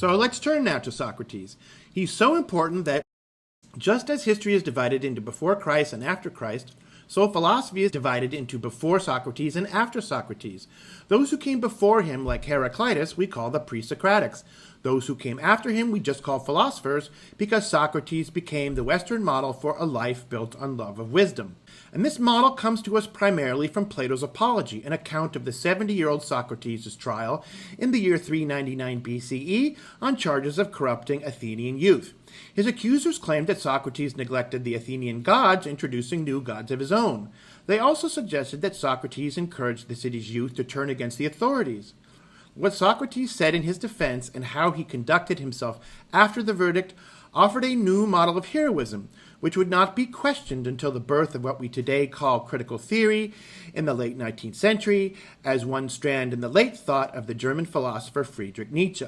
So let's turn now to Socrates. He's so important that just as history is divided into before Christ and after Christ, so philosophy is divided into before Socrates and after Socrates. Those who came before him, like Heraclitus, we call the pre-Socratics. Those who came after him we just call philosophers, because Socrates became the Western model for a life built on love of wisdom. And this model comes to us primarily from Plato's Apology, an account of the 70-year-old Socrates' trial in the year 399 BCE on charges of corrupting Athenian youth. His accusers claimed that Socrates neglected the Athenian gods, introducing new gods of his own. They also suggested that Socrates encouraged the city's youth to turn against the authorities. What Socrates said in his defense and how he conducted himself after the verdict offered a new model of heroism, which would not be questioned until the birth of what we today call critical theory in the late 19th century, as one strand in the late thought of the German philosopher Friedrich Nietzsche.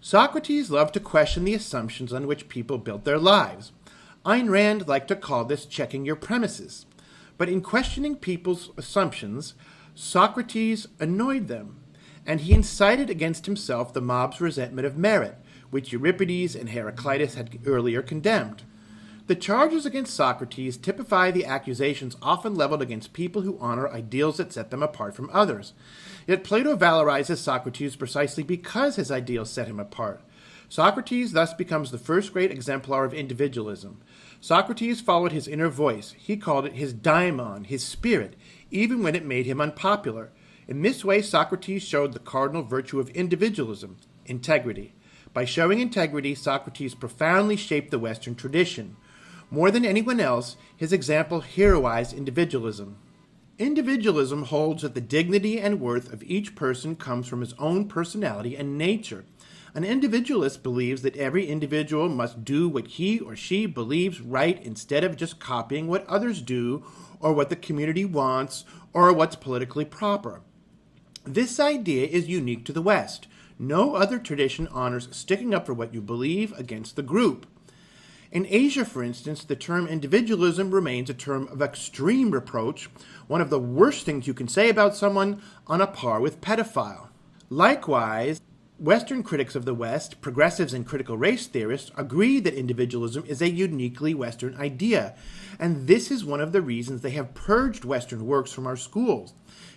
Socrates loved to question the assumptions on which people built their lives. Ayn Rand liked to call this checking your premises. But in questioning people's assumptions, Socrates annoyed them, and he incited against himself the mob's resentment of merit, which Euripides and Heraclitus had earlier condemned. The charges against Socrates typify the accusations often leveled against people who honor ideals that set them apart from others. Yet Plato valorizes Socrates precisely because his ideals set him apart. Socrates thus becomes the first great exemplar of individualism. Socrates followed his inner voice. He called it his daimon, his spirit, even when it made him unpopular. In this way, Socrates showed the cardinal virtue of individualism, integrity. By showing integrity, Socrates profoundly shaped the Western tradition. More than anyone else, his example heroized individualism. Individualism holds that the dignity and worth of each person comes from his own personality and nature. An individualist believes that every individual must do what he or she believes right instead of just copying what others do or what the community wants or what's politically proper. This idea is unique to the West. No other tradition honors sticking up for what you believe against the group. In Asia, for instance, the term individualism remains a term of extreme reproach, one of the worst things you can say about someone, on a par with pedophile. Likewise, Western critics of the West, progressives and critical race theorists, agree that individualism is a uniquely Western idea, and this is one of the reasons they have purged Western works from our schools.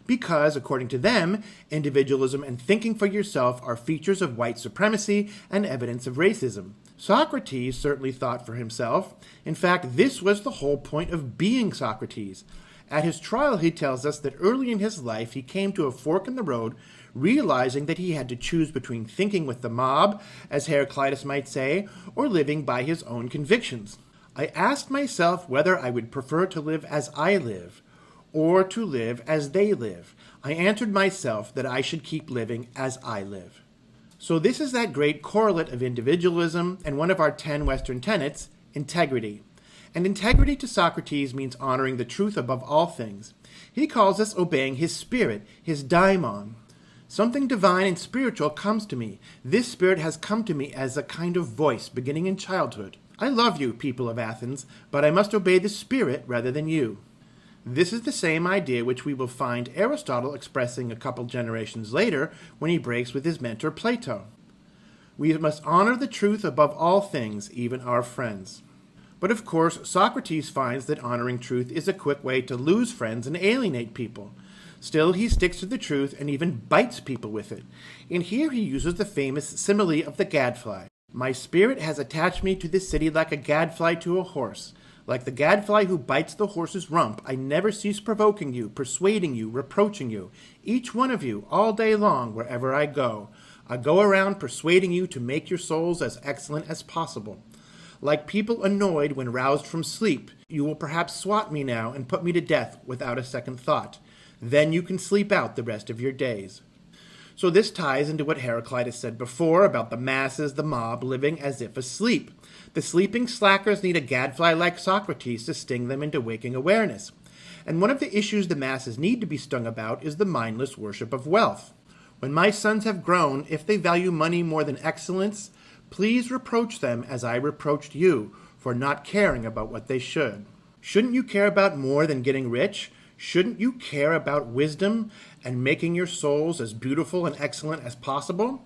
Because, according to them, individualism and thinking for yourself are features of white supremacy and evidence of racism. Socrates certainly thought for himself. In fact, this was the whole point of being Socrates. At his trial, he tells us that early in his life he came to a fork in the road, realizing that he had to choose between thinking with the mob, as Heraclitus might say, or living by his own convictions. I asked myself whether I would prefer to live as I live, or to live as they live. I answered myself that I should keep living as I live. So this is that great correlate of individualism and one of our 10 Western tenets, integrity. And integrity to Socrates means honoring the truth above all things. He calls us obeying his spirit, his daimon. Something divine and spiritual comes to me. This spirit has come to me as a kind of voice beginning in childhood. I love you, people of Athens, but I must obey the spirit rather than you. This is the same idea which we will find Aristotle expressing a couple generations later when he breaks with his mentor Plato. We must honor the truth above all things, even our friends. But of course, Socrates finds that honoring truth is a quick way to lose friends and alienate people. Still, he sticks to the truth and even bites people with it. And here he uses the famous simile of the gadfly. My spirit has attached me to this city like a gadfly to a horse. Like the gadfly who bites the horse's rump, I never cease provoking you, persuading you, reproaching you, each one of you, all day long, wherever I go. I go around persuading you to make your souls as excellent as possible. Like people annoyed when roused from sleep, you will perhaps swat me now and put me to death without a second thought. Then you can sleep out the rest of your days. So this ties into what Heraclitus said before about the masses, the mob, living as if asleep. The sleeping slackers need a gadfly like Socrates to sting them into waking awareness. And one of the issues the masses need to be stung about is the mindless worship of wealth. When my sons have grown, if they value money more than excellence, please reproach them as I reproached you for not caring about what they should. Shouldn't you care about more than getting rich? Shouldn't you care about wisdom and making your souls as beautiful and excellent as possible?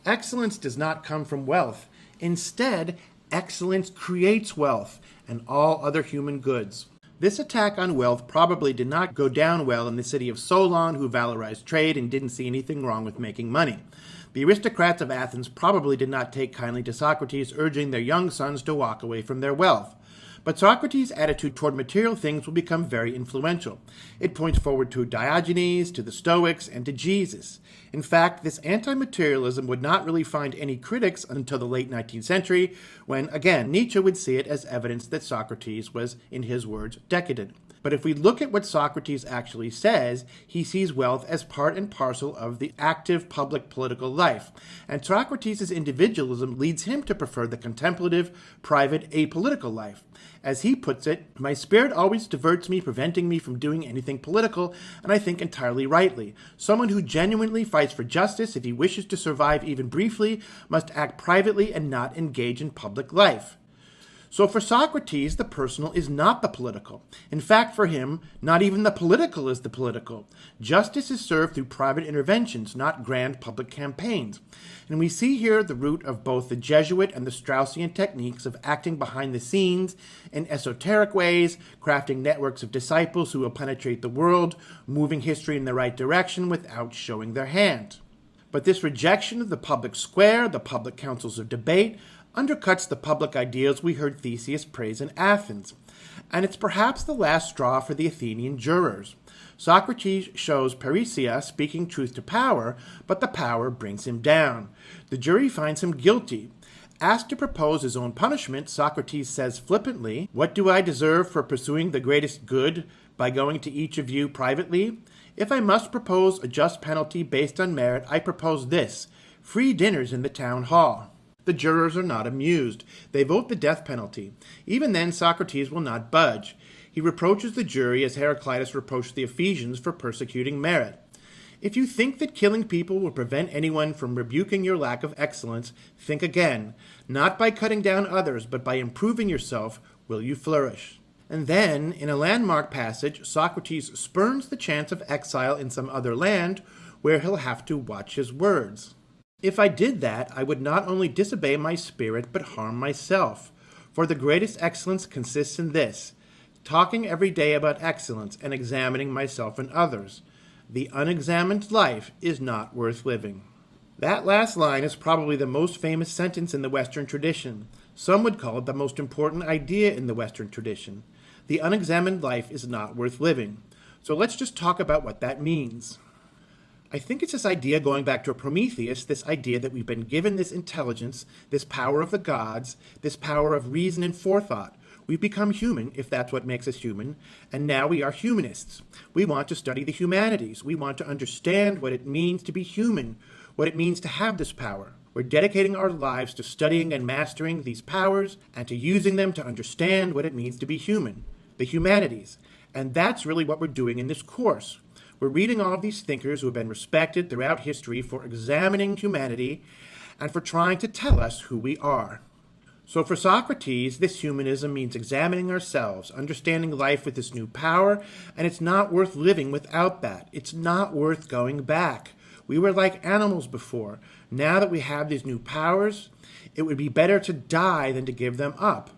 Excellence does not come from wealth. Instead, excellence creates wealth and all other human goods. This attack on wealth probably did not go down well in the city of Solon, who valorized trade and didn't see anything wrong with making money. The aristocrats of Athens probably did not take kindly to Socrates urging their young sons to walk away from their wealth. But Socrates' attitude toward material things will become very influential. It points forward to Diogenes, to the Stoics, and to Jesus. In fact, this anti-materialism would not really find any critics until the late 19th century, when, again, Nietzsche would see it as evidence that Socrates was, in his words, decadent. But if we look at what Socrates actually says, he sees wealth as part and parcel of the active public political life. And Socrates' individualism leads him to prefer the contemplative, private, apolitical life. As he puts it, my spirit always diverts me, preventing me from doing anything political, and I think entirely rightly. Someone who genuinely fights for justice, if he wishes to survive even briefly, must act privately and not engage in public life. So for Socrates, the personal is not the political. In fact, for him, not even the political is the political. Justice is served through private interventions, not grand public campaigns. And we see here the root of both the Jesuit and the Straussian techniques of acting behind the scenes in esoteric ways, crafting networks of disciples who will penetrate the world, moving history in the right direction without showing their hand. But this rejection of the public square, the public councils of debate, undercuts the public ideals we heard Theseus praise in Athens. And it's perhaps the last straw for the Athenian jurors. Socrates shows Parrhesia speaking truth to power, but the power brings him down. The jury finds him guilty. Asked to propose his own punishment, Socrates says flippantly, "What do I deserve for pursuing the greatest good by going to each of you privately? If I must propose a just penalty based on merit, I propose this: free dinners in the town hall." The jurors are not amused. They vote the death penalty. Even then, Socrates will not budge. He reproaches the jury as Heraclitus reproached the Ephesians for persecuting merit. If you think that killing people will prevent anyone from rebuking your lack of excellence, think again. Not by cutting down others, but by improving yourself, will you flourish. And then, in a landmark passage, Socrates spurns the chance of exile in some other land where he'll have to watch his words. If I did that, I would not only disobey my spirit, but harm myself. For the greatest excellence consists in this: talking every day about excellence and examining myself and others. The unexamined life is not worth living. That last line is probably the most famous sentence in the Western tradition. Some would call it the most important idea in the Western tradition. The unexamined life is not worth living. So let's just talk about what that means. I think it's this idea, going back to Prometheus, this idea that we've been given this intelligence, this power of the gods, this power of reason and forethought. We've become human, if that's what makes us human, and now we are humanists. We want to study the humanities. We want to understand what it means to be human, what it means to have this power. We're dedicating our lives to studying and mastering these powers and to using them to understand what it means to be human, the humanities. And that's really what we're doing in this course. We're reading all of these thinkers who have been respected throughout history for examining humanity and for trying to tell us who we are. So for Socrates, this humanism means examining ourselves, understanding life with this new power, and it's not worth living without that. It's not worth going back. We were like animals before. Now that we have these new powers, it would be better to die than to give them up.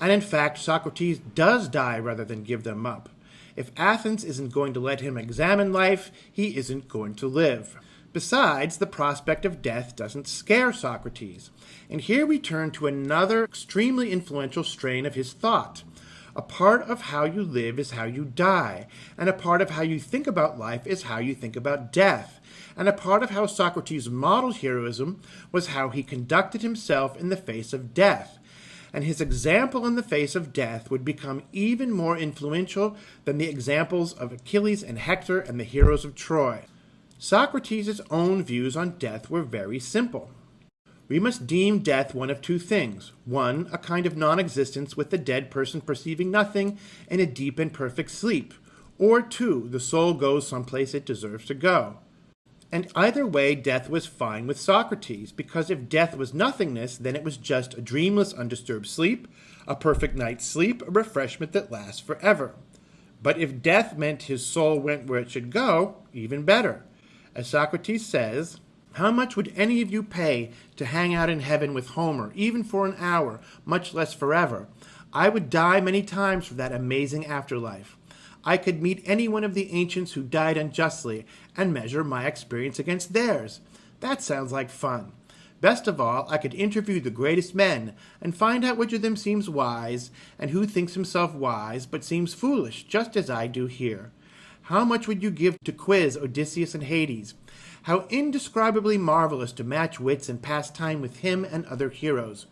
And in fact, Socrates does die rather than give them up. If Athens isn't going to let him examine life, he isn't going to live. Besides, the prospect of death doesn't scare Socrates. And here we turn to another extremely influential strain of his thought. A part of how you live is how you die, and a part of how you think about life is how you think about death. And a part of how Socrates modeled heroism was how he conducted himself in the face of death. And his example in the face of death would become even more influential than the examples of Achilles and Hector and the heroes of Troy. Socrates' own views on death were very simple. We must deem death one of two things. One, a kind of non-existence with the dead person perceiving nothing in a deep and perfect sleep. Or two, the soul goes someplace it deserves to go. And either way, death was fine with Socrates, because if death was nothingness, then it was just a dreamless, undisturbed sleep, a perfect night's sleep, a refreshment that lasts forever. But if death meant his soul went where it should go, even better. As Socrates says, How much would any of you pay to hang out in heaven with Homer, even for an hour, much less forever? I would die many times for that amazing afterlife. I could meet any one of the ancients who died unjustly and measure my experience against theirs. That sounds like fun. Best of all, I could interview the greatest men and find out which of them seems wise and who thinks himself wise but seems foolish, just as I do here. How much would you give to quiz Odysseus and Hades? How indescribably marvelous to match wits and pass time with him and other heroes.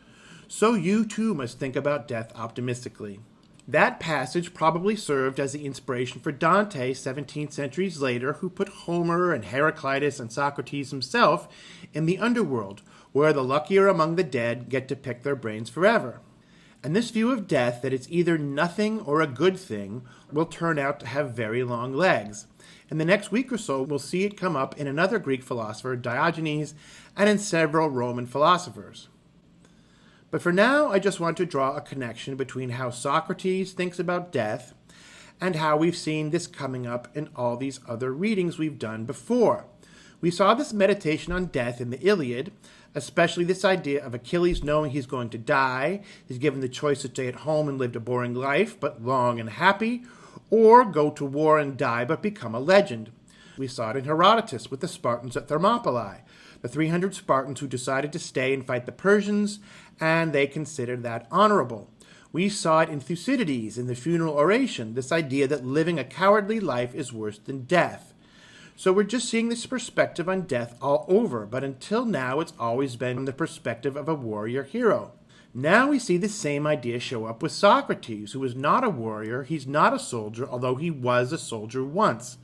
So you too must think about death optimistically. That passage probably served as the inspiration for Dante 17 centuries later, who put Homer and Heraclitus and Socrates himself in the underworld, where the luckier among the dead get to pick their brains forever. And this view of death, that it's either nothing or a good thing, will turn out to have very long legs. In the next week or so, we'll see it come up in another Greek philosopher, Diogenes, and in several Roman philosophers. But for now, I just want to draw a connection between how Socrates thinks about death and how we've seen this coming up in all these other readings we've done before. We saw this meditation on death in the Iliad, especially this idea of Achilles knowing he's going to die. He's given the choice to stay at home and live a boring life, but long and happy, or go to war and die but become a legend. We saw it in Herodotus with the Spartans at Thermopylae, the 300 Spartans who decided to stay and fight the Persians, and they considered that honorable. We saw it in Thucydides in the funeral oration, this idea that living a cowardly life is worse than death. So we're just seeing this perspective on death all over, but until now it's always been from the perspective of a warrior hero. Now we see the same idea show up with Socrates, who is not a warrior, he's not a soldier, although he was a soldier once.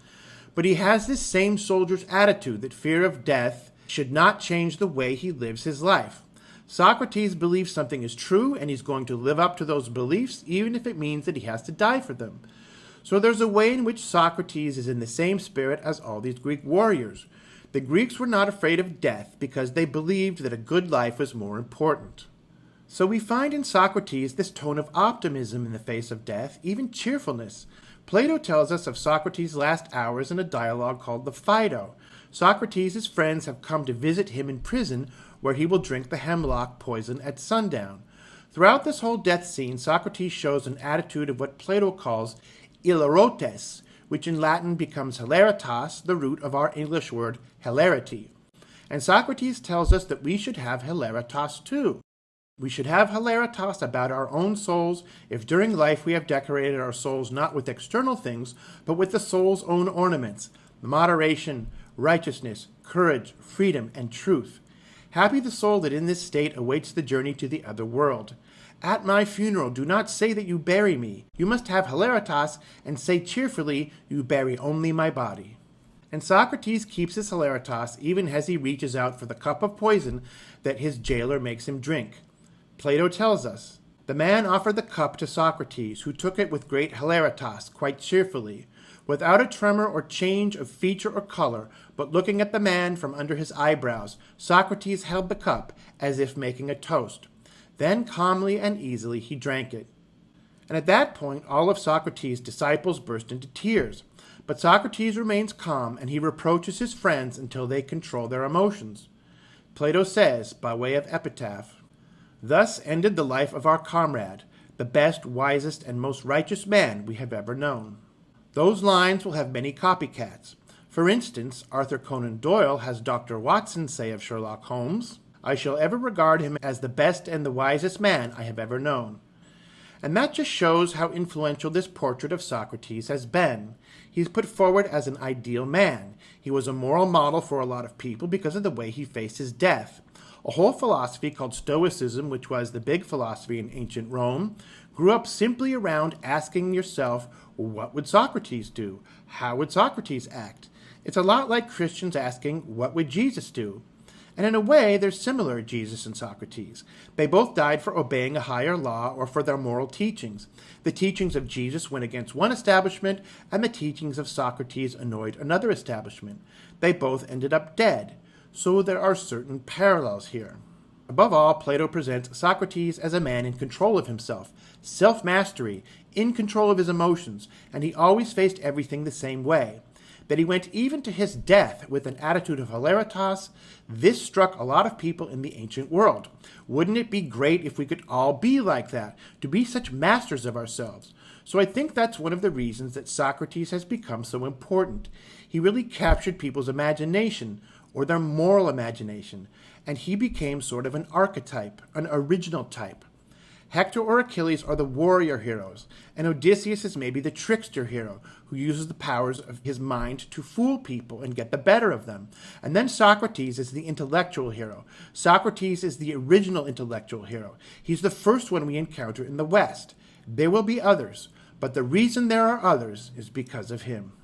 But he has this same soldier's attitude that fear of death should not change the way he lives his life. Socrates believes something is true, and he's going to live up to those beliefs, even if it means that he has to die for them. So there's a way in which Socrates is in the same spirit as all these Greek warriors. The Greeks were not afraid of death because they believed that a good life was more important. So we find in Socrates this tone of optimism in the face of death, even cheerfulness. Plato tells us of Socrates' last hours in a dialogue called the Phaedo. Socrates' friends have come to visit him in prison, where he will drink the hemlock poison at sundown. Throughout this whole death scene, Socrates shows an attitude of what Plato calls hilarotes, which in Latin becomes hilaritas, the root of our English word hilarity. And Socrates tells us that we should have hilaritas too. We should have hilaritas about our own souls if during life we have decorated our souls not with external things, but with the soul's own ornaments, moderation, righteousness, courage, freedom, and truth. Happy the soul that in this state awaits the journey to the other world. At my funeral, do not say that you bury me. You must have hilaritas and say cheerfully, you bury only my body. And Socrates keeps his hilaritas even as he reaches out for the cup of poison that his jailer makes him drink. Plato tells us, the man offered the cup to Socrates, who took it with great hilaritas, quite cheerfully, without a tremor or change of feature or color, but looking at the man from under his eyebrows, Socrates held the cup as if making a toast. Then calmly and easily he drank it. And at that point, all of Socrates' disciples burst into tears. But Socrates remains calm, and he reproaches his friends until they control their emotions. Plato says, by way of epitaph, thus ended the life of our comrade, the best, wisest, and most righteous man we have ever known. Those lines will have many copycats. For instance, Arthur Conan Doyle has Dr. Watson say of Sherlock Holmes, I shall ever regard him as the best and the wisest man I have ever known. And that just shows how influential this portrait of Socrates has been. He's put forward as an ideal man. He was a moral model for a lot of people because of the way he faced his death. A whole philosophy called Stoicism, which was the big philosophy in ancient Rome, grew up simply around asking yourself, what would Socrates do? How would Socrates act? It's a lot like Christians asking, what would Jesus do? And in a way, they're similar, Jesus and Socrates. They both died for obeying a higher law or for their moral teachings. The teachings of Jesus went against one establishment, and the teachings of Socrates annoyed another establishment. They both ended up dead. So there are certain parallels here. Above all, Plato presents Socrates as a man in control of himself, self-mastery, in control of his emotions, and he always faced everything the same way. that he went even to his death with an attitude of hilaritas, this struck a lot of people in the ancient world. Wouldn't it be great if we could all be like that, to be such masters of ourselves? So I think that's one of the reasons that Socrates has become so important. He really captured people's imagination, or their moral imagination, and he became sort of an archetype, an original type. Hector or Achilles are the warrior heroes, and Odysseus is maybe the trickster hero who uses the powers of his mind to fool people and get the better of them. And then Socrates is the intellectual hero. Socrates is the original intellectual hero. He's the first one we encounter in the West. There will be others, but the reason there are others is because of him.